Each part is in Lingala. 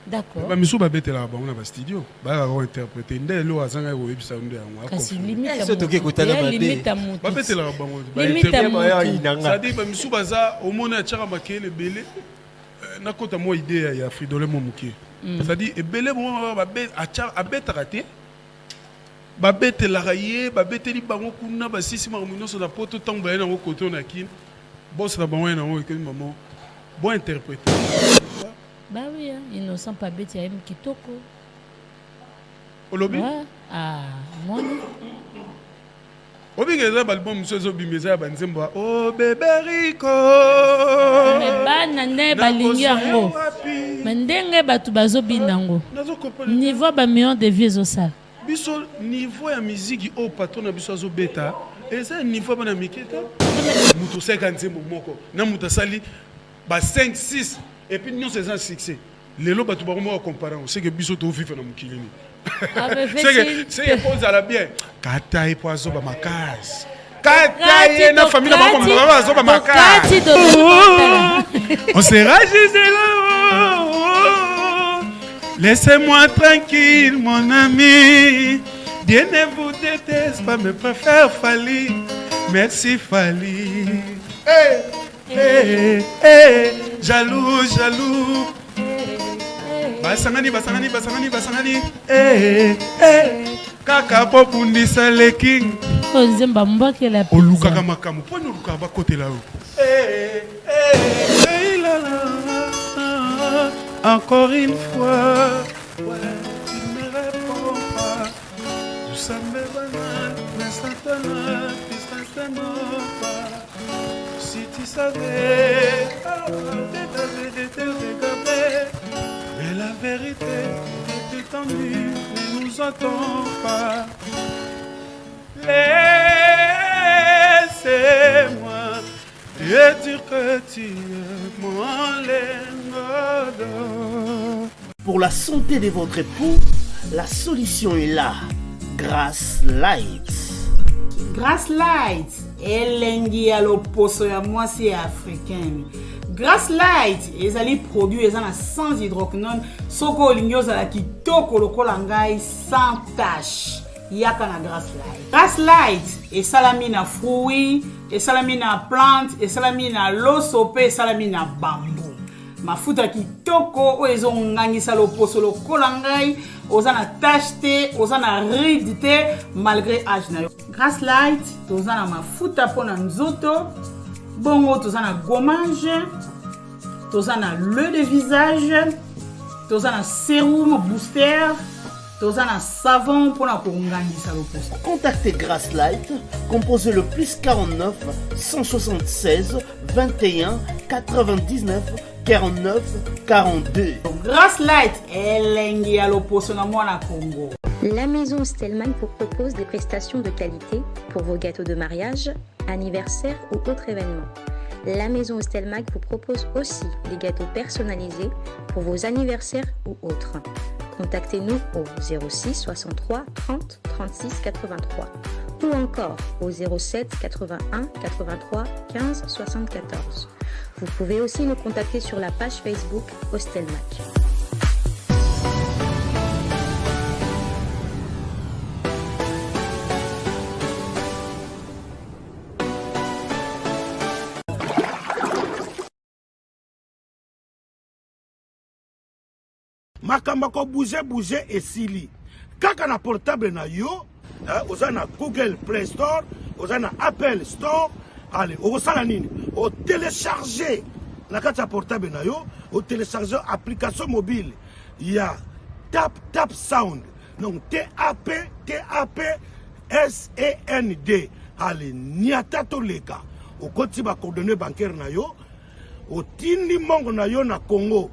D'accord. Ba misu ba betela ba on a studio. Ba va interpréter ndé lo azanga ko ebisa ndé yango. Kasi limite so toke kutana mabe. Limite à mon. Ba betela ba ngo. Ba interpréter. Ça dit ba misu baza au mona tchaka makele belé. Na kota mo idée ya Fridolin Momuke. Ça dit ebelé mo ba bet a betaka te. Ba betela raye, ba beteli bango kuna ba sisi mamuno so na poto tango ba na ko koto na kin. Boss na bango na ngo ke maman. Bon interpréter. Bah oui, hein. Innocent pas bête, il y a même Kitoko. Au lobby? Ouais. Ah, moi non. Obi que ça album monsieur Zobi meza banzemba. Oh bébé Rico. Mais banane balingi yango. Mendenge batu bazobi nango. Niveau ba million de vieux au sale. Biso niveau ya musique au patron na biso zo beta. Et ça niveau bana miketa. Mutu 50 moko. Na mutu sali ba 5 6 et puis nous c'est un succès. Les lots batu ba mo comparer, c'est que biso to vivre na mukilini. C'est que pose à la bien. Kata et poiso ba makas. Kata et na famille ba comme ba zo ba makas. On sera juste là. Laissez-moi tranquille mon ami. Dieu ne vous déteste pas, mais préfère Fali. Merci Fali. Jaloux, jaloux. Basangani. Kaka popundisa le king. Ozemba mbake la pizza. Olukaka makamu. Poni oluka ba côté là. Encore une fois. Ouais, tu ne réponds pas. Tu sembles banal, mais ça te ne pas. Si tu savais, de te regarder. Mais la vérité est étendue, ne nous entend pas. Laissez-moi te dire que tu es mon lingot. Pour la santé de votre époux, la solution est là. Grass Light. Grass Light, elengi ya loposo ya mwasi africain. Grass Light, ezali produit ezana sans hydroquinone, soko olingi ozala kitoko lokola ngai sans tache. Yaka na Grass Light. Grass Light esalami na fruits, esalami na plante, esalami na loso pe esalami na bambou. Mafuta kitoko o ezongangisa loposo lokola ngai, ozana tache te, ozana ride te malgré âge na yo. Grass Light tozana mafuta pona nzoto, bongo tozana gommage, tozana le de visage, tozana sérum booster, tozana savon pona kongangisa loposo. Contactez Grass Light, composez le plus 49 176 21 99 49 42. Grass Light, elengi ya loposo na mwana Congo. La maison Stelmach vous propose des prestations de qualité pour vos gâteaux de mariage, anniversaire ou autres événements. La maison Stelmach vous propose aussi des gâteaux personnalisés pour vos anniversaires ou autres. Contactez-nous au 06 63 30 36 83 ou encore au 07 81 83 15 74. Vous pouvez aussi nous contacter sur la page Facebook Stelmach. Makamba ko bouger et sili. Kaka na portable na yo, oza na Google Play Store, oza na Apple Store. Allez, on va nini? On télécharger na kata portable na yo, on télécharger application mobile. Il y a Tap Sound. Donc TAP-SEND. Allez, niata to leka. O koti ba coordonnées bancaires na yo, o tindi mongo na yo na Congo.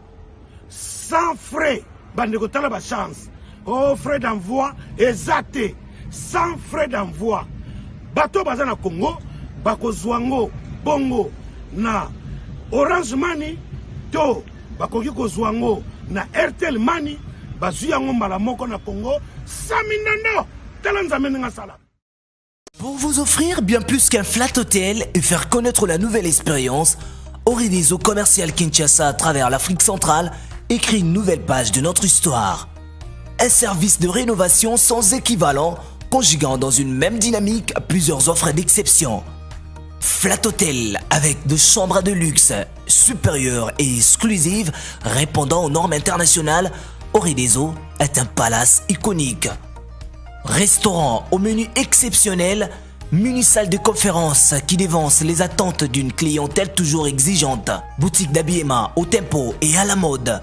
Sans frais, bandeko tala ba chance. Oh, frais d'envoi exacté. Sans frais d'envoi. Bato baza na Congo, bako zwango bongo na Orange Money to bakoki ko zwango na Airtel Money bazu yango mala moko na Congo. Saminano tala nzambe nga sala. Pour vous offrir bien plus qu'un flat hôtel et faire connaître la nouvelle expérience, Orideso Commercial Kinshasa à travers l'Afrique centrale écrit une nouvelle page de notre histoire. Un service de rénovation sans équivalent, conjuguant dans une même dynamique plusieurs offres d'exception. Flat Hotel avec de chambres de luxe supérieures et exclusives répondant aux normes internationales, Ore des Eaux est un palace iconique. Restaurant au menu exceptionnel, muni-salle de conférence qui dévance les attentes d'une clientèle toujours exigeante. Boutique d'habillement au tempo et à la mode.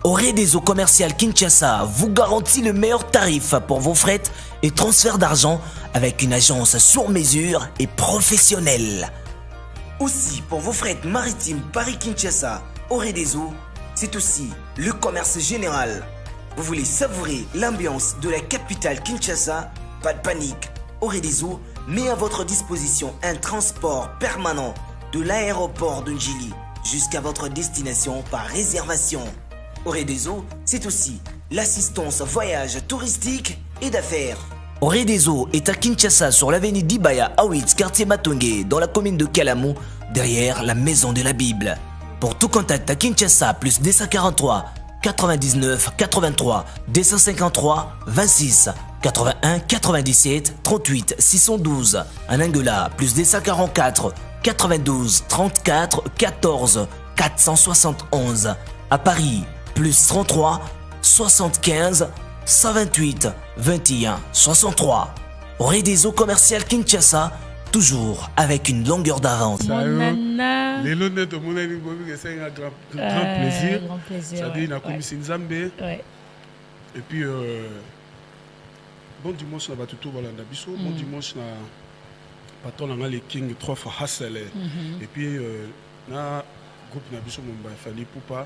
Ore des Eaux commercial Kinshasa vous garantit le meilleur tarif pour vos frais et transferts d'argent avec une agence sur mesure et professionnelle. Aussi, pour vos frais maritimes Paris-Kinshasa, Ore des Eaux, c'est aussi le commerce général. Vous voulez savourer l'ambiance de la capitale Kinshasa? Pas de panique. Ore des Eaux met à votre disposition un transport permanent de l'aéroport de Njili jusqu'à votre destination par réservation. Ore des Eaux, c'est aussi l'assistance voyage touristique et d'affaires. Ore des Eaux est à Kinshasa sur l'avenue d'Ibaya Awitz, quartier Matongé, dans la commune de Kalamou, derrière la maison de la Bible. Pour tout contact à Kinshasa, plus 243 99 83 253 26 81 97 38 612. En Angola, plus 244 92 34 14 471. À Paris, plus 33 75 128 21 63. Ore des Eaux commercial Kinshasa, toujours avec une longueur d'avance. Mon nana. Les lunettes de mon ami, c'est un grand plaisir. Grand plaisir. Ça dit, il a commis Nzambe. Ouais. Et puis, bon dimanche, na batutu balanda biso. Bon dimanche, na patron na les King 3 fois Hassel. Et puis, na groupe na biso mon Fali Poupa.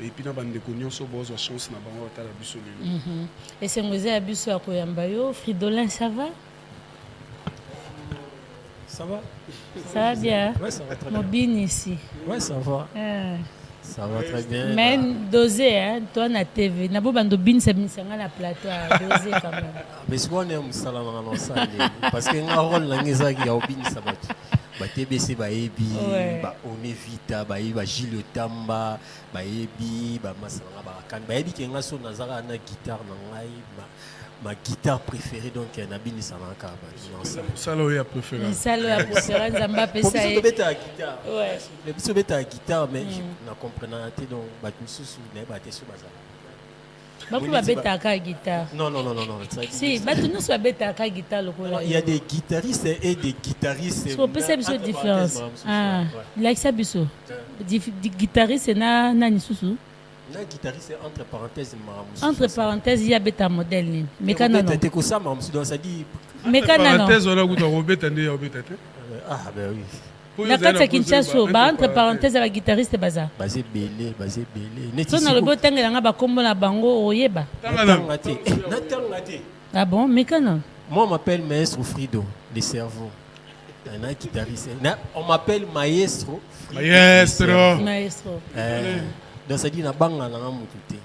Et puis, na bande de nyonso bozo chance na bango ta la biso lelo. Et c'est ngozé abiso akoyamba yo. Fridolin, ça va? Ça va? Ça va bien? Ouais, ça va très bien. Mobine ici. Ouais, ça va. Ah. Ça va très bien. Mais dosé, hein, toi na TV. Na bo bando bin c'est misanga na plateau, dosé quand même. Mais souvent on est au salon dans ça parce que un rôle là ngeza ki ya obin sabat. Ba TBC ba ebi, ba Onevita, ba ebi ba Gilles Tamba, ba ebi ba masanga ba kan. Ba ebi ki ngaso nazara na guitare na ngai ma guitare préférée donc Nabini Sanaka. Ça là préféré. Ça là préféré Nzamba pesa. Pour ça beta la guitare. Ouais. Les biso beta la guitare mais na comprendre donc ba mususu ne ba te so bazala. Baku ba beta ka guitare. Non. Si, batu nous soit beta ka guitare lokola. Il y a des guitaristes et des guitaristes. On peut savoir la différence. Ah, like ça biso. Guitariste na nani susu. La guitariste entre parenthèses entre parenthèses il y a beta modèle ni mécano non t'es que ça mais donc ça dit mécano non parenthèse on a goûté Robert andé Robert ah ben oui na kati Kinshasa ba entre parenthèses la guitariste baza basé belé so na le botanga nga ba kombo na bango oyeba ah bon mécano moi on m'appelle Maestro Frido le cerveau un guitariste on m'appelle Maestro donc ça dit na banga na mututé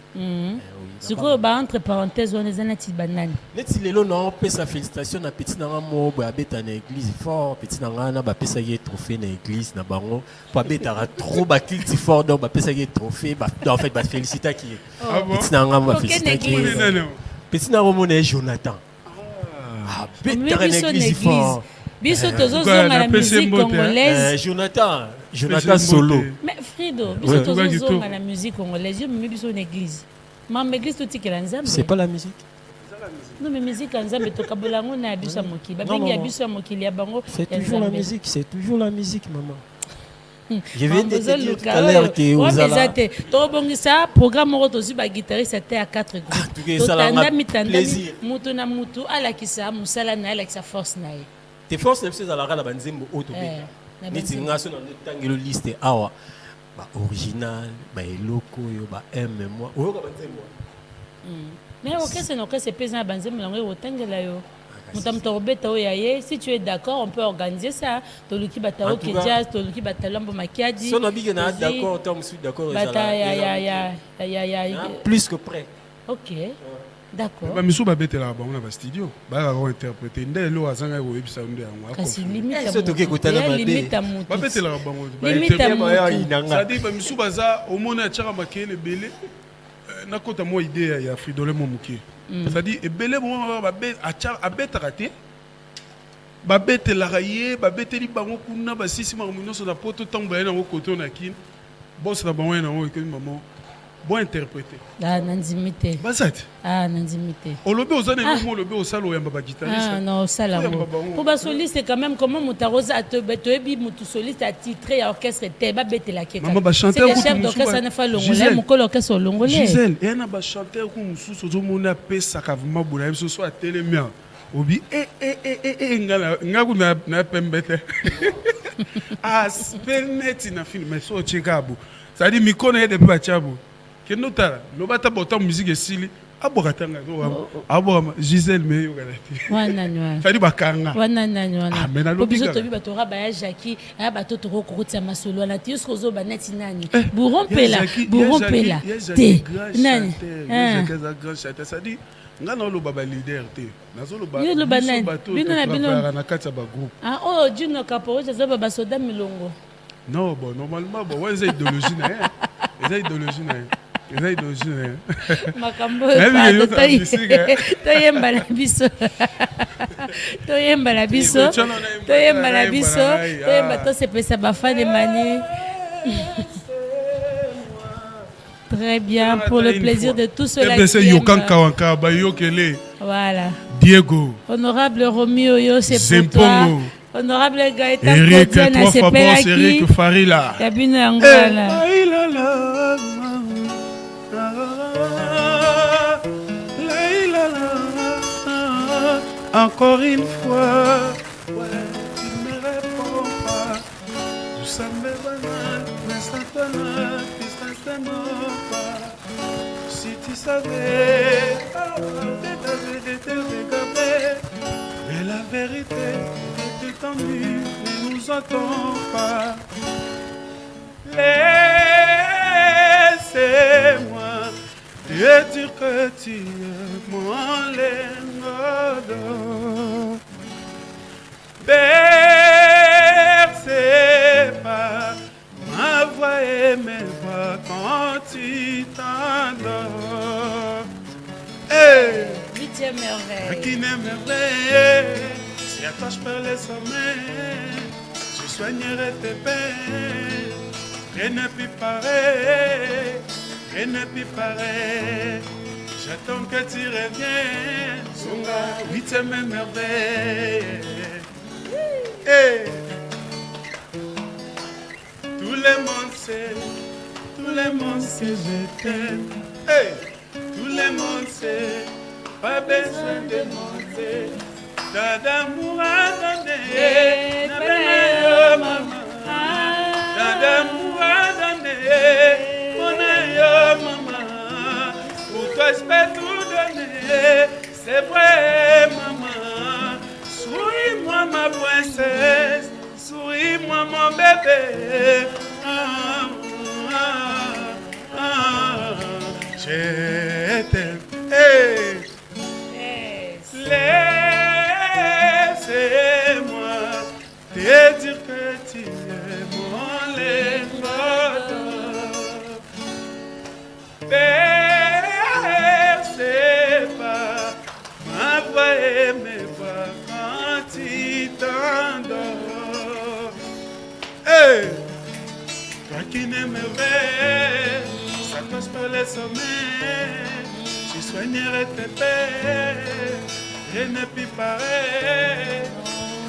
siko ba entre parenthèses on est anati banane neti lelo na pesa félicitation na petit na mo ba beta na église fort petit na na ba pesa ye trophée na église na bango pa beta trop ba kilti fort donc ba pesa ye trophée ba en fait ba féliciter qui petit na ba féliciter qui petit na mo na Jonathan ah beta na église fort biso tozozonga la musique congolaise Jonathan solo mais Frido biso tozozonga la musique congolaise yo mimi biso une église mam église tout tikela nzambe c'est pas la musique non mais musique nzambe to kabolango na biso mokili ba bengi ya biso mokili ya bango c'est toujours la musique maman je viens de te dire tout à l'heure que ozala to bongisa programme roto zu ba guitariste était à 4 groupes to tanda mitandami mutu na mutu ala kisa musala na ala kisa force na ye te force même ces alara la banzembo auto niti ngaso na tangelo liste awa ba original ba eloko yo ba moi oyo ka banzembo mais OK c'est non que c'est pesant banzembo lango otangela yo mutamto robeta o yaye si tu es d'accord on peut organiser ça to luki batao ke jazz to luki batalambo makiadi so na bige na d'accord tom suis d'accord ya plus que prêt OK D'accord. Ba misu ba betela ba na ba studio. Ba ga ko interpréter ndé lo azanga ko ebisa ndo yango. Kasi limite so toke kotana ba limite mutu. Ba betela ba ngo. Limite mutu. Ça dit ba misu baza au mona tchaka makele belé. Na kota mo idée ya Fridolin Momuke. Ça dit ebele mo ba bet a betaka te. Ba betela ye, ba beteli bango kuna ba sisi mamuno so na poto tamba na ko koto na kin. Boss na bango na ko maman. Bon interpréter. Ah, nanzimite. Basat. Ah, nanzimite. Olobe ozane mo olobe osalo ya baba guitariste. Ah non, ça là. Pour ba soliste quand même comment Moutarosa a te bebi mutu soliste a titré à orchestre te ba betela keka. Maman ba chanteur ku chef d'orchestre na fa longolais mon col orchestre longolais. Gisèle, et na ba chanteur ku mususu zo mona pesa ka vraiment bona so so a telemia. Obi ngala ngaku na pembete. Ah, spelnet na film mais so chekabu. Ça dit mi connaît depuis Bachabo. Que notara, no bata botam musique esili, abokatanga zo abo Gisèle meyo galati. Wana nywa. Ça dit bakanga. Wana wana. Ah, mais na lo biso to bi batora ba ya Jackie, aya bato to ko kotsa masolo na ti sko zo banati nani. Burompela. Te. Nani? Grand chanteur, ça dit ngana lo baba leader te. Nazo lo ba. Yo lo banani. Bino na bino na kati ba groupe. Ah oh, Juno Kaporo zo baba soda milongo. Non, bon, normalement, bon, ouais, c'est idéologie, hein. C'est idéologie, hein. C'est idéologie, hein. Makambo, toyemba la biso. Toyemba la biso. Toyemba la biso. Toyemba to se pesa bafa de mani. Très bien, pour le plaisir de tous ceux-là qui aiment. Voilà. Diego. Honorable Romeo, yo, c'est pour toi. Honorable Gaëtan Eric, Kodiana, trois fois bon, Eric Farila. Yabine Angola. Encore une fois, ouais, tu ne me réponds pas. Nous sommes banal, instantanément, instantanément pas. Si tu savais, te regarder, mais la vérité est étendue, ne nous entend pas. Laissez-moi te dire que tu es mon lingodo. Bercé par ma voix et mes voix quand tu t'endors. Hey! 8e merveille. Qui n'est merveille, si à toi je perds les sommeils, je soignerai tes peines. Rien ne peut pareil, rien ne peut pareil. J'attends que tu reviennes, Zonga, 8e merveille. Hey. Tout le monde sait, je t'aime. Hey. Tout le monde sait, pas besoin de demander. T'as d'amour à donner, maman. T'as d'amour à donner, mon aïe, maman. Pour toi, je peux tout donner, c'est vrai, maman. Souris-moi, ma princesse, souris-moi, mon bébé. Je t'aime. Hey. Laissez-moi te dire que tu es mon lingodo. Percez pas ma voix et mes voix quand tu t'endors. Hey! Toi qui n'aimerais, ça passe par les sommets. Je soignerai tes peines. Rien ne peut pareil,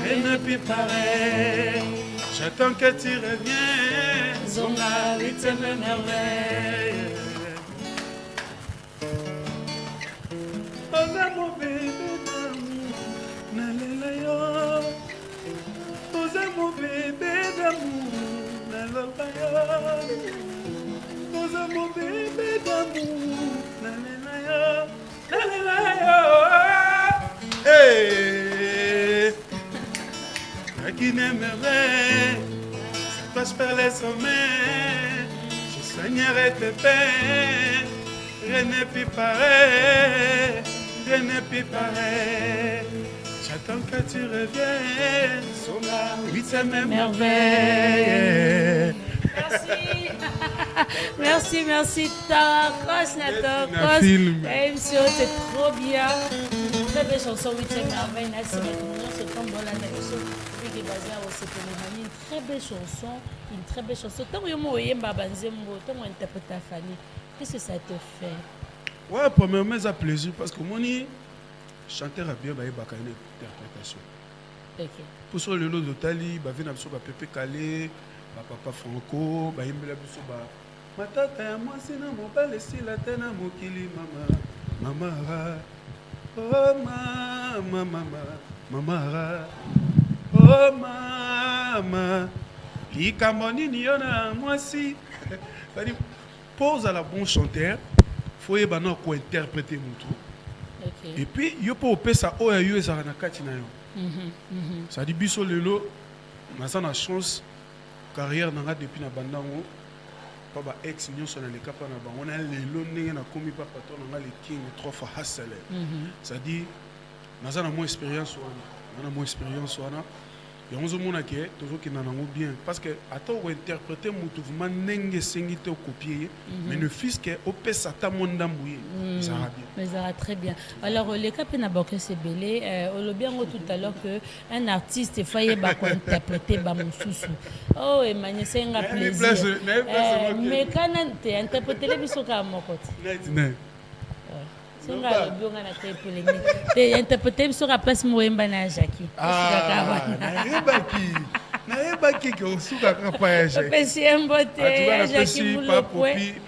rien ne peut pareil. J'attends que tu reviennes, Zonga, 8e merveille. Oza mon bébé d'amour, nalela yo. Oza mon bébé d'amour, naloba yo. Oza mon bébé d'amour, nalela yo, nalela yo. Hey, qui n'aimerait, ça passe par les sommets. Je soignerai tes peines, rien ne peut pareil. rien n'est plus pareil. J'attends que tu reviennes sur la 8e merveille. Merci. merci. Tarakos, Natakos. Émission, c'est trop bien. Très belle chanson, 8e merveille. Merci, c'est comme bon la émission. Une très belle chanson. Tant que moi, qu'est-ce que ça te fait? Ouais, premièrement, ça plaisir parce que moi, chanteur a bien une interprétation. Pour ça, le lot de Tali, bah vient absolument Pépé Calé, Papa Franco, bah il me l'a biso bah. Matata ya moi c'est na mon bal si la tena mokili mama. Oh mama. Oh mama. Likamoni ni yona moi si. C'est-à-dire pose à la bon chanteur, faut y bana ko interpréter mon tout. Et puis yo po pesa o ya yo ezana kati na yo. Ça dit biso lelo na sa na chance carrière nanga depuis na bandango pa ba ex nyonso na leka pa na bango na lelo ndenge na komi pa patron nanga le king 3 fois hustler. Ça dit na sa na mo expérience wana et on se mona que toujours qui nango bien parce que attends on interpréter mutu vraiment ndenge sengi te copier mais ne fils que au pesa ta monda mbouye ça va bien. Mais ça va très bien. Alors les cap na boké c'est belé on le bien tout à l'heure que un artiste faille ba ko interpréter ba mususu. Oh Emmanuel c'est un plaisir. Mais quand tu interpréter les biso ka mokote. Interpréter sur la place Moemba na Jackie. Naebaki que o suka kapa Jackie. Pesi mbote Jackie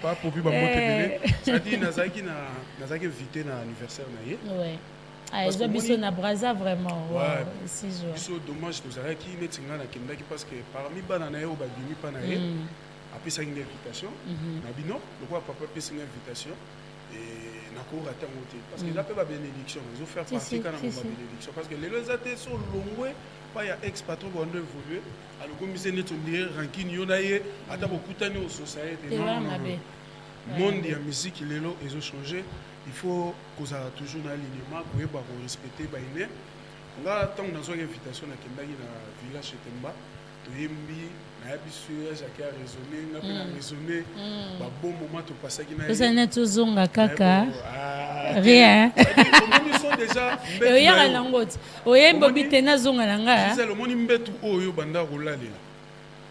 pas popi ba mbote. Ça dit nazaki invité na anniversaire na ye. Ouais. Ah, ils ont biso na Braza vraiment. Ouais. 6 jours. Biso dommage nous araki netinga na kendaki parce que parmi bana na ye o ba bimi pa na ye. Après ça une invitation. Na bino, le quoi papa pesi une invitation et parce que là peut pas bénédiction ils ont faire partie quand même bénédiction parce que les athées sont longués pas ya ex patron on doit évoluer alors comme c'est net on dirait ranking yonaye ata beaucoup tani au société non monde ya musique lelo ils ont changé il faut qu'on a toujours un alignement pour ba respecter ba ine nga tant dans une invitation na kendaki na village Temba to yembi na bisu Jacques a raisonné na pe na raisonner ba bon moment to passer qui na ça net zonga kaka rien ils sont déjà et ya la ngote oyembo bitena zonga langa c'est le moni mbetu oyo banda kolalela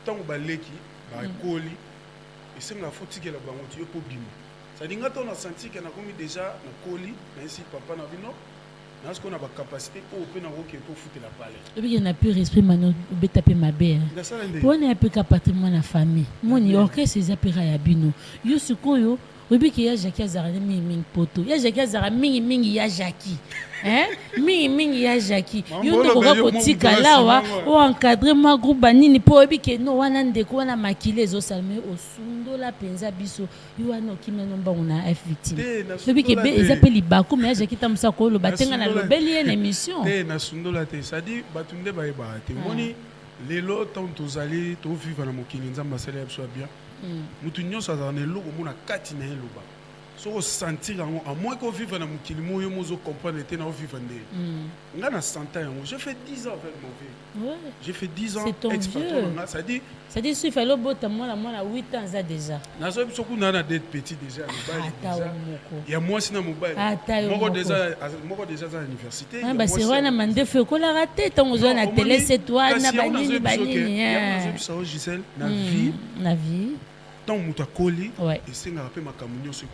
tant ba leki ba koli et c'est la faute que la bango yo po bima ça dit nga to na senti que na komi déjà na koli na ici papa na bino na ce qu'on a la capacité pour ouvrir un pour foutre la palette. Et puis il n'y a plus respect maintenant beta pe mabe. Pour ne pas capter mon la famille. Mon y orque ces apéra ya bino. Yo sukoyo obi ki ya Jackie azara mingi poto. Ya Jackie azara mingi ya Jackie. Mingi ya Jackie. Yo to ko tika lawa o encadrer ma groupe banini po obi ke no wana ndeko wana makile zo salme o sundo la penza biso. Yo wana okimeno mba una F victime. Obi ke be ezapeli bako mais Jackie tamusa ko lo batenga na lobeli en émission. Na sundo la te ça dit batunde ba eba te moni lelo tant tozali to vivre na mokili nzamba sala biso bien. Mutu nyonso azana eloko mona kati na eloba. So sentir à moins qu'on vive dans mon kilimo, je comprendre que nous vivons on a 100 ans. J'ai fait 10 ans avec mon vie. J'ai fait 10 ans. C'est ton vieux. Ça dit qu'il fallait que moi, à 8 ans déjà. Nous sommes beaucoup d'être petits déjà. Il y a moi, c'est dans mon bail. Moi, déjà à l'université. C'est vrai, on a demandé que la raté. On a la télé, c'est toi, on a banni, banni. Gisèle, la vie. Tant que tu as collé, et c'est un peu ma camunion sur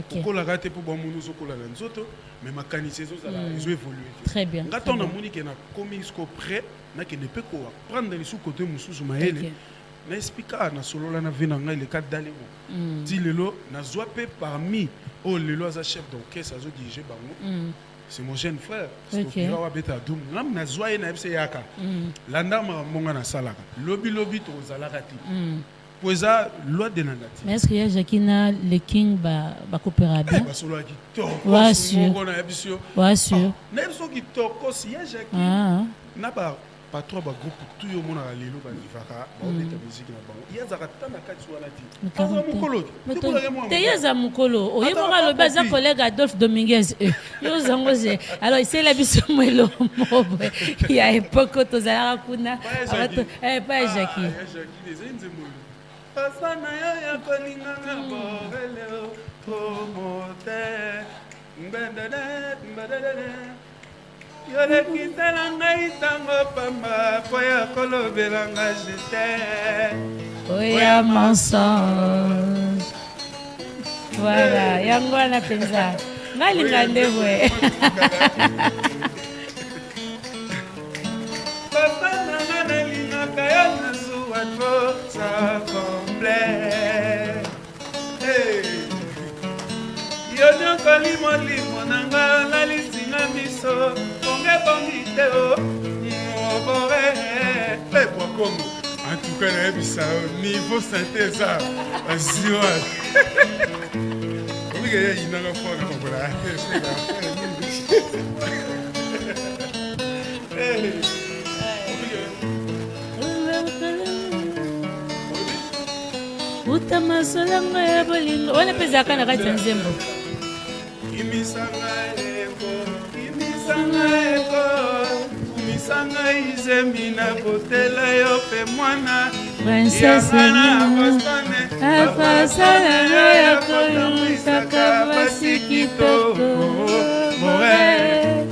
pourquoi la raté pour bon nous au la nzoto mais ma canissé ils ont évolué très bien quand on a moni qui na commis jusqu'au près na qui ne peut quoi prendre les sous côté mususu maele na expliquer na solo la na vina ngai le cadre d'aller dit lelo na zoapé parmi oh lelo as chef d'orchestre azo diriger bango c'est mon jeune frère c'est au wa beta dum ngam na zoye na fc yaka landa ma monga na salaka lobby to zalakati poza loi de nangati mais est-ce que Jackie na le king ba coopéra bien ba solo ki to sûr na ebisio wa sûr na ebisio ki to ko si Jackie na ba patron ba groupe tout yo mona lelo ba vivaka ba obeta musique na bango iya zaka tana kati wana ti aza mukolo te yaza mukolo oyeboka lobi aza collègue Adolphe Dominguez yo zango je alors isela biso mwelo mobo ya époque tozalaka kuna pa Jackie pasana yo ya kolinganga boreleo promote mbendede yolekisela ngai ntango pamba po ya kolobelanga jete oya mensonge voilà yango wana mpenza ngalinga ndebwe basananga nalingaka yo nasuwa tro sa complet yo nyokoli molimo na nga nalisinga miso bongebongi te o mobore lepwa kongo antuka nayebisa niveau synthèse azio omike ye yinanga fona kokola uta masolanga ya bolingo wana mpe ezalaka na kati ya nzembo kumisanga izembi na kotela yo mpe mwana afasalanga ya koyumisaka basi kitoko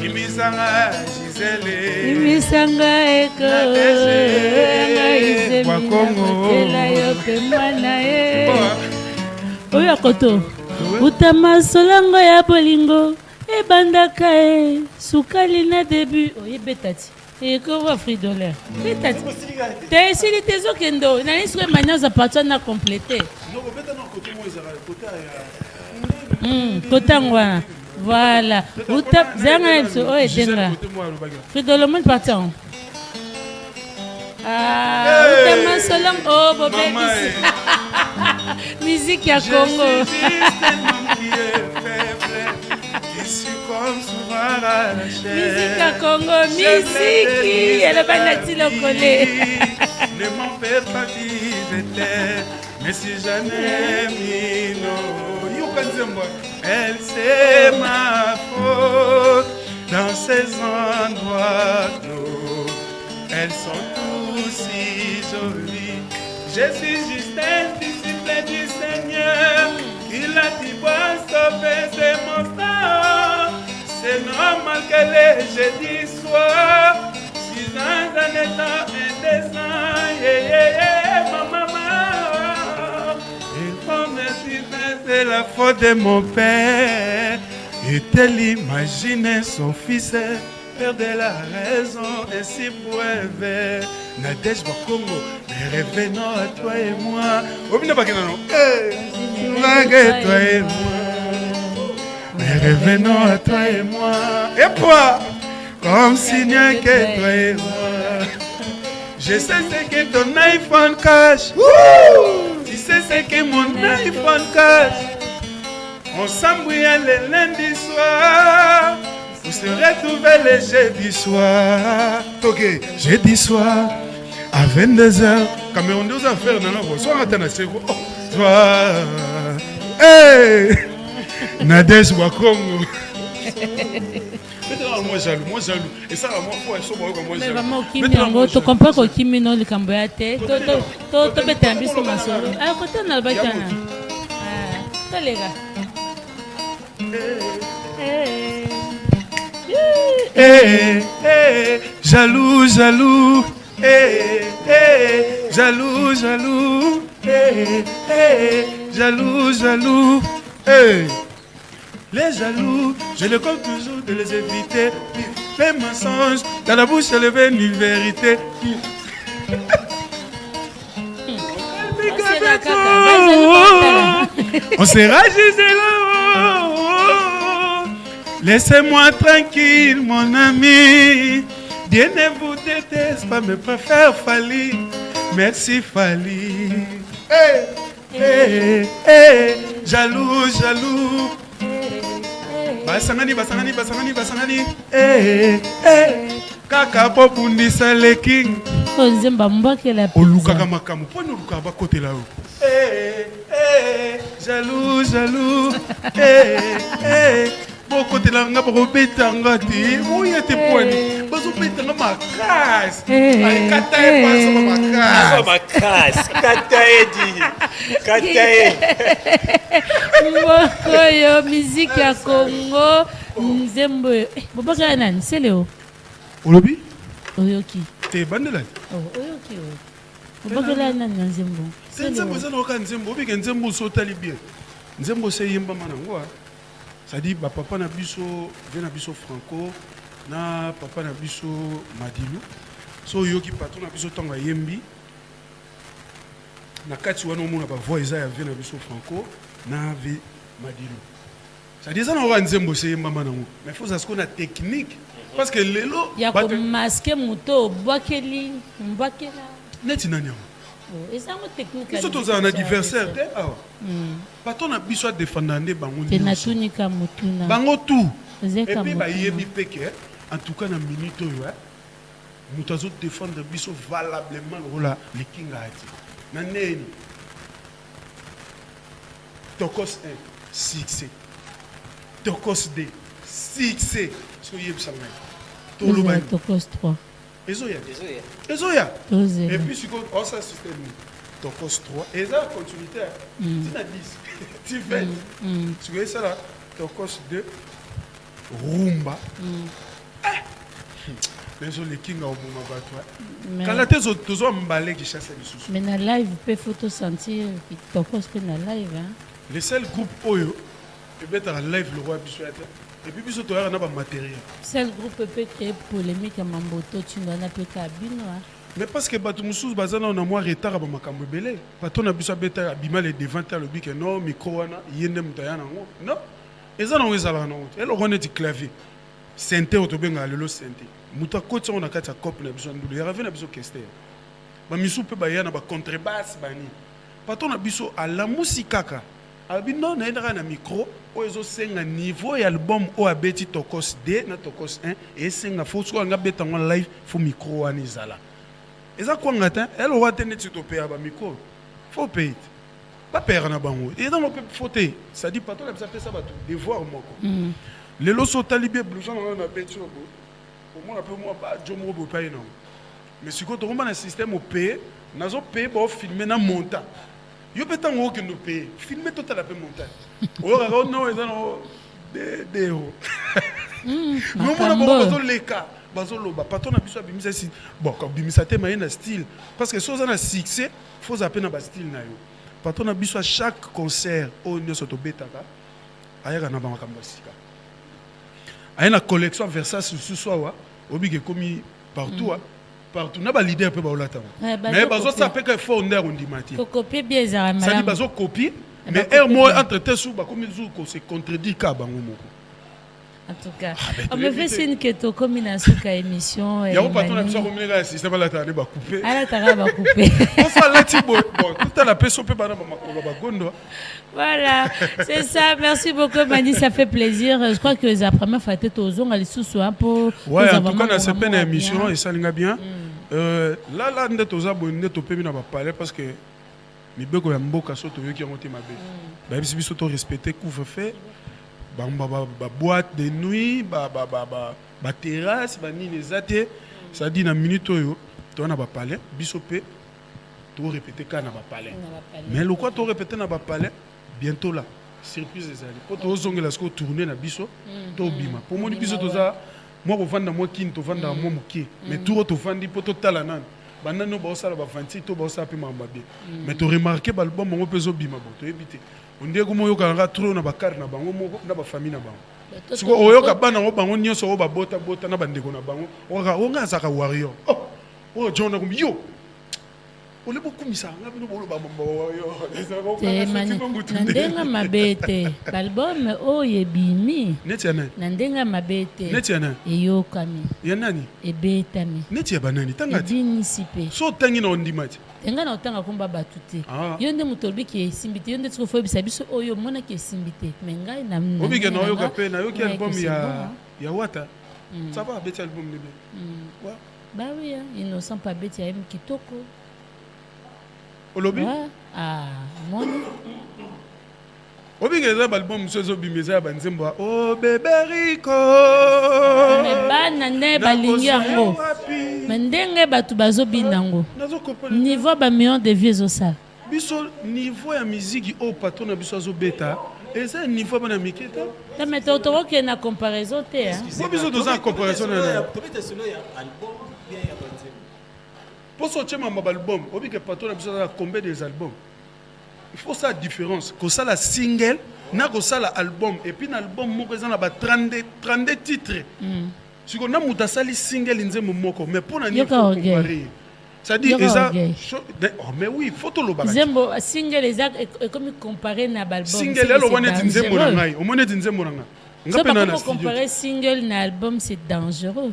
imisanga Gisele imisanga ekoanga izembi na kotela yo mpe mwana oyo akoto utama solango ya bolingo ebandaka sukali na début oyebetati ekova fridolaire betati te esili te ezokendo nani soki emania oza parti na complete kotango wana voilà zanga na biso oyo edenga fridolomone parti ango utama solango o bobebisi musique ya Congo musique ya Congo musique eloba nati lokole ne m'en fais pas vivre mais si j'en ai mis elle c'est ma faute dans ces endroits clos elles sont tous si jolies je suis juste un disciple du Seigneur il a dit bon sauver c'est mon sang c'est normal que les jeudis soient 6 ans en étant indécent maman il faut me dire c'est la faute de mon père et-elle imagine son fils perdre la raison ainsi pour un verre Nadège Bakongo, mais revenons à toi et moi. Toi et moi. Mais revenons à toi et moi. Et toi, comme si rien que toi et moi. Je sais ce que ton iPhone cache. Tu sais ce que mon iPhone cache. On s'embrouille le lundi soir. Vous se retrouvez le jeudi soir. Ok, jeudi soir. À 22h, Cameroun 2 affaires dans la voie. Soit on attend à ce toi. Hey! Nadège Bakongo. Moi jaloux. Et ça, moi, faut moi mais vraiment, Kimi, tu comprends que Kimi non le Cambodge, tu bête un bisou ma soeur. Ah, côté on a battu. Ah, les gars. Jaloux. Jaloux. Les jaloux, je le compte toujours de les éviter. Les mensonges, dans la bouche, elle est une vérité. On sera juste là. Laissez-moi tranquille, mon ami. Dieu ne vous déteste pas, mais préfère Fali. Merci Fali. Jaloux. Basangani. kaka po bundisa le king Nzemba mbakela olukaka makambo po no lukaka ba côté là jaloux jaloux bon côté là nga ba beta ngati oya te poni bazo beta nga makas ay katae paso makas katae di katae Mokoyo musique ya Congo Nzembo bobaka nani seleo olobi oyoki te bandela oyoki bobaka nani Nzembo Nzembo za no ka Nzembo bike Nzembo so tali bien Nzembo se yemba manango ça dit ba papa na biso vena biso Franco na papa na biso Madilu so yoki patron na biso tonga yembi na kati wana omona ba voix eza ya vena biso Franco na vi Madilu ça dit ça na wa Nzembo se yemba manango mais faut ça ce qu'on a technique parce que lelo ya ko masquer moto bwakeli mbwakela neti nani ezango technique biso toza un adversaire te awa bato na biso adefendande bango natunika motuna bango tout epuis bayebi peke en tout cas na minute oyo moto azodefendre biso valablement lokola likinga ati na neni tokos 1 succès tokos 2 succès so yebisa ngai tolobani tokos 3 Ezoya. Et puis, si on ça système, Tokos 3, et ça, continuité, tu as 10, tu fais. Tu vois ça là, Tokos 2, Rumba. Mais les kings au bon abattoir. Quand la thèse aux hommes balais qui chassent les sous. Mais dans live, peut photo sentir Tokos peut dans live. Les seuls groupes Oyo, peut-être en live le roi Bissuat. Et puis, tu as un matériel. C'est le groupe peut créer polémique à Mamboto, tu n'en as pas qu'à Bino. Mais parce que Batumoussous, Bazana, on a moins retard à Makambo Belé. Baton a besoin de Abima les devant le bic, non, micro, Yenem Tayana. Non, et ça, on est à la note. Elle aura du clavier. Synthé, autobenga, le synthé. Mouta côte, on a quatre copes, on a besoin de lui. Il y avait besoin de question. Bamisou peut bailler na contrebasse, bani. Baton a besoin à la musique. Albino na endra na micro ozo senga niveau ya album o abeti tokos 2 na tokos 1 et senga faut so nga beta en live fo micro ani zala eza ko ngata elle aura tenu to payer ba micro faut payer pas payer na bango et dans le faute ça dit pas toi ça fait ça ba tout devoir moko le loso talibé blouson na beti obo au moins peu moi pas jomo bo payer non mais si ko to na système au payer nazo payer ba filmer na montant yo peut-être on que nous paye filmer total la paix montagne oh non ils ont des héros nous on a besoin de l'écart bazo loba patron na biso bimisa si bon comme bimisa te maïna style parce que soza na succès faut zapper na ba style na yo patron na biso à chaque concert au nyo soto betaka ayaka na ba makambo sika ayena collection Versace sous soi obi ke komi partout partout na ba leader pe ba olata mais bazo ça peut que fondeur on dit mati faut copier bien ça ça dit bazo copie mais un mot entre tes sous ba comme ils ko se contredit ka bango moko en tout cas on me fait signe que to comme une asuka émission ya ko patron na biso ko mena système la tane ba couper ala tara ba couper on fa la tibo bon tout à la personne peut ba na makolo ba gondo. Voilà, c'est ça. Merci beaucoup, Mani. Ça fait plaisir. Je crois que la première fois, tu es aux ongles pour. Ouais, en tout cas, c'est une émission et ça l'est bien. Là, on est aux abonnés, on peut venir parler parce que les bébés ont beaucoup de choses qui ont été ma belle. Même si ils sont respectés, couvre-feu, boîte de nuit, terrasse, les athées, ça dit dans une minute, tu as parlé, bisopé, tu as répété quand on a parlé. Mais le quoi tu as répété dans parler, bientôt là, surprise les amis. Pour toi, on a tourné na biso, to bima. Pour moi, biso toza, moi pour vendre moi qui, to vendre moi muki. Mais tout to vendre pour to talanan. Banano ba osala ba fanti to ba osala pe mamba bien. Mais tu remarqué ba album moi peso bima bon, to éviter. On dit que moi yo kanga trop na ba carte na bango moko na ba famille na bango. Siko oyoka bana ngo bango nyonso o ba bota na bandeko na bango. Oga zaka warrior. Oh John na yo. On est beaucoup mis ça. Nandenga mabete. L'album oh yebimi. Netiana. Nandenga mabete. Netiana. Eyo kami. Yanani. Ebetami. Netia banani tangati. Dini sipe. So tangi na ondimati. Tenga na otanga komba batute. Yonde mutolbi ki simbite yonde tsiko fo bisabi so oyo mona ki simbite. Mengai na. Obige na oyo kape na yo ki album ya wata. Ça va, bête album de ouais. Bah oui, hein. Innocent pas bête, il y a même Kitoko. Au lobby? Ouais. Ah, moi. Obi ngeza album sozo bimeza banzembo oh bébé Rico. Mais bana ne balingi yango. Mais ndenge batu bazobina yango. Niveau ba million de vieux au ça. Biso niveau ya musique au patron na biso azo beta. Et ça niveau bana miketa. Ta meto to que na comparaison te hein. Moi biso dans comparaison na. Pour sortir mon album, obi que patron na biso a combien des albums? Il faut ça différence. Que ça la single, na que ça la album et puis l'album mo présent là ba 32 titres. Si on a muta sali single nzembo moko mais pour na ni comparer. C'est-à-dire oh mais oui, faut to lo ba. Nzembo single exact comme comparer na album. Single là lo wana nzembo na ngai, o mona nzembo na ngai. So pour comparer single na album c'est dangereux.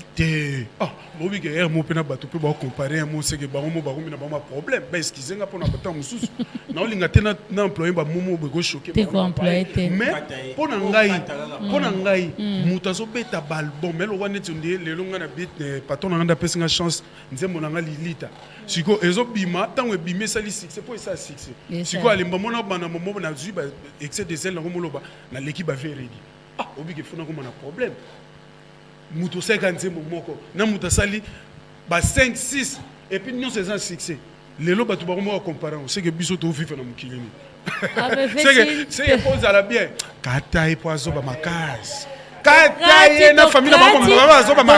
Ah, moi oui que hier mo pena bato pe ba comparer mo c'est que ba mo ba na ba problème. Ba excusez nga pour na bata mususu. Na olinga tena na employé ba mo be go choquer. Te ko employé te. Mais pour na ngai mutazo beta ba album mais lo wana tundé le longa na bit patron na nganda pesa nga chance nzembo na nga lilita. Siko ezo bima tango e bimé sali succès pour ça succès. Siko alimba mona bana mo na zu ba excès de zèle na ko moloba na l'équipe ba veredi. Ah, obi ke fona comme un problème. Muto 50 moko, na muta sali ba 5 6 et puis nous c'est un succès. Lelo batu ba mo comparer, c'est que biso to vivre na mukili ni. C'est que pose à la bien. Kata e poazo ba makas.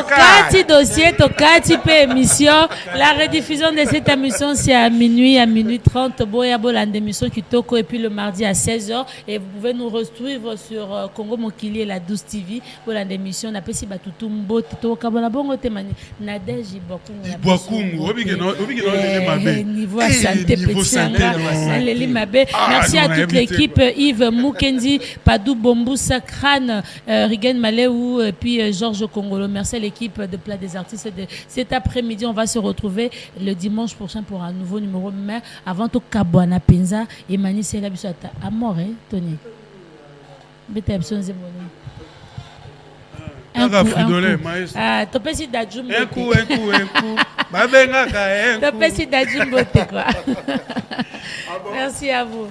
Kati dossier, Tokati émission. La rediffusion de cette émission, c'est à minuit 30. Boya Boland émission Kitoko et puis le mardi à 16h. Et vous pouvez nous retrouver sur Congo Mokili et la 12 TV. Boland émission, on appelle si Batutumbo, Tito Kabona Bongo Temani, Nadège Ibokungu. Niveau santé, merci à toute l'équipe, Yves Mukendi, Padou Bombou Sakran, Rigen Maléou et puis Georges Congolo. Merci à l'équipe de Plat des Artistes de cet après-midi. On va se retrouver le dimanche prochain pour un nouveau numéro. Mais avant tout, Kabouana Penza et Mani Sela Bissota. Amore, Tony. Un coup. Merci à vous.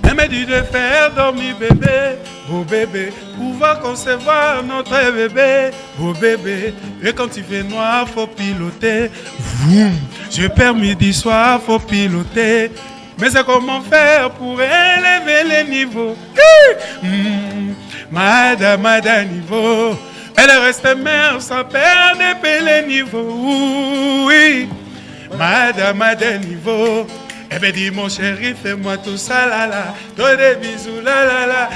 Elle m'a dit de faire dormir bébé, beau bébé, pouvoir concevoir notre bébé, beau bébé. Et quand il fait noir, faut piloter. Vroom. J'ai permis du soir, faut piloter. Mais c'est comment faire pour élever les niveaux. Madame niveau. Elle reste mère sans perdre les niveaux. Oui, Madame niveau. Eh bien dis mon chéri, fais-moi tout ça là là, donne des bisous là là là.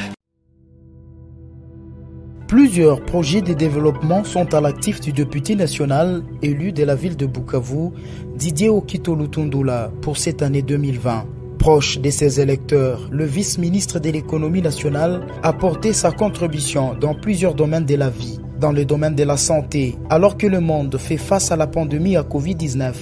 Plusieurs projets de développement sont à l'actif du député national élu de la ville de Bukavu, Didier Okito Lutundula, pour cette année 2020. Proche de ses électeurs, le vice-ministre de l'économie nationale a porté sa contribution dans plusieurs domaines de la vie. Dans le domaine de la santé, alors que le monde fait face à la pandémie à Covid-19,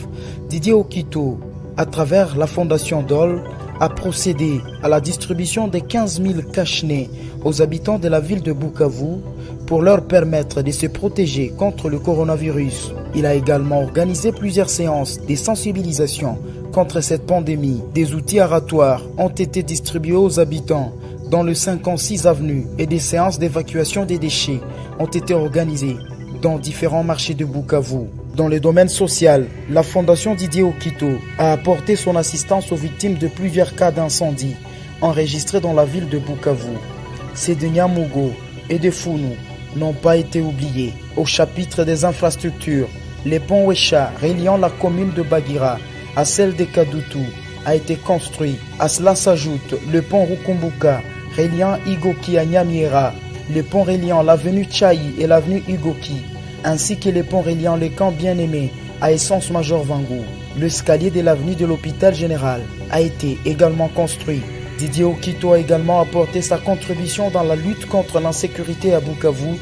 Didier Okito, à travers la fondation DOL, a procédé à la distribution de 15 000 cache-nez aux habitants de la ville de Bukavu pour leur permettre de se protéger contre le coronavirus. Il a également organisé plusieurs séances de sensibilisation contre cette pandémie. Des outils aratoires ont été distribués aux habitants dans le 56 avenue et des séances d'évacuation des déchets ont été organisées dans différents marchés de Bukavu. Dans le domaine social, la fondation Didier Okito a apporté son assistance aux victimes de plusieurs cas d'incendie enregistrés dans la ville de Bukavu. Ces de Nyamugo et de Founou n'ont pas été oubliés. Au chapitre des infrastructures, le pont Wesha reliant la commune de Bagira à celle de Kadutu a été construit. À cela s'ajoute le pont Rukumbuka reliant Igoki à Nyamiera, le pont reliant l'avenue Tchaï et l'avenue Igoki, ainsi que les ponts reliant les camps bien-aimés à Essence Major Vangou. L'escalier de l'avenue de l'hôpital général a été également construit. Didier Okito a également apporté sa contribution dans la lutte contre l'insécurité à Bukavu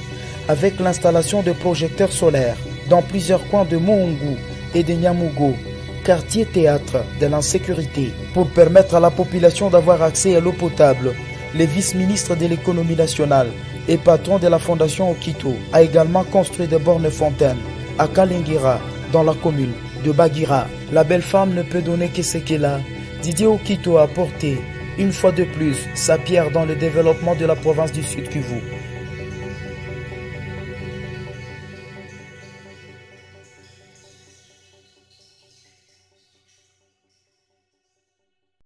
avec l'installation de projecteurs solaires dans plusieurs coins de Mohungu et de Nyamugo quartier théâtre de l'insécurité. Pour permettre à la population d'avoir accès à l'eau potable, le vice-ministre de l'économie nationale et patron de la fondation Okito a également construit des bornes fontaines à Kalingira, dans la commune de Bagira. La belle femme ne peut donner que ce qu'elle a. Didier Okito a apporté une fois de plus sa pierre dans le développement de la province du Sud Kivu.